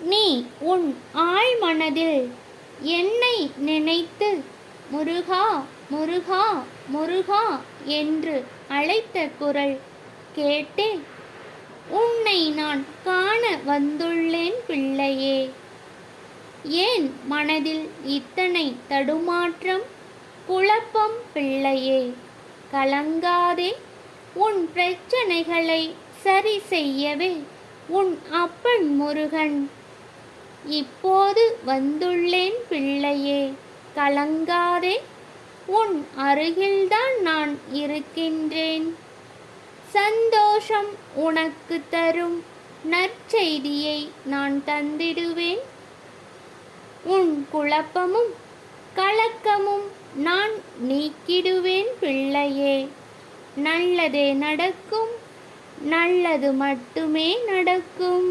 நீ உன் ஆழ்மனதில் என்னை நினைத்து முருகா முருகா முருகா என்று அழைத்த குரல் கேட்டே உன்னை நான் காண வந்துள்ளேன் பிள்ளையே. ஏன் மனதில் இத்தனை தடுமாற்றம் குழப்பம் பிள்ளையே? கலங்காதே, உன் பிரச்சனைகளை சரி செய்யவே உன் அப்பன் முருகன் இப்போது வந்துள்ளேன் பிள்ளையே. கலங்காதே, உன் அருகில்தான் நான் இருக்கின்றேன். சந்தோஷம் உனக்கு தரும் நற்செய்தியை நான் தந்திடுவேன். உன் குழப்பமும் கலக்கமும் நான் நீக்கிடுவேன் பிள்ளையே. நல்லதே நடக்கும், நல்லது மட்டுமே நடக்கும்.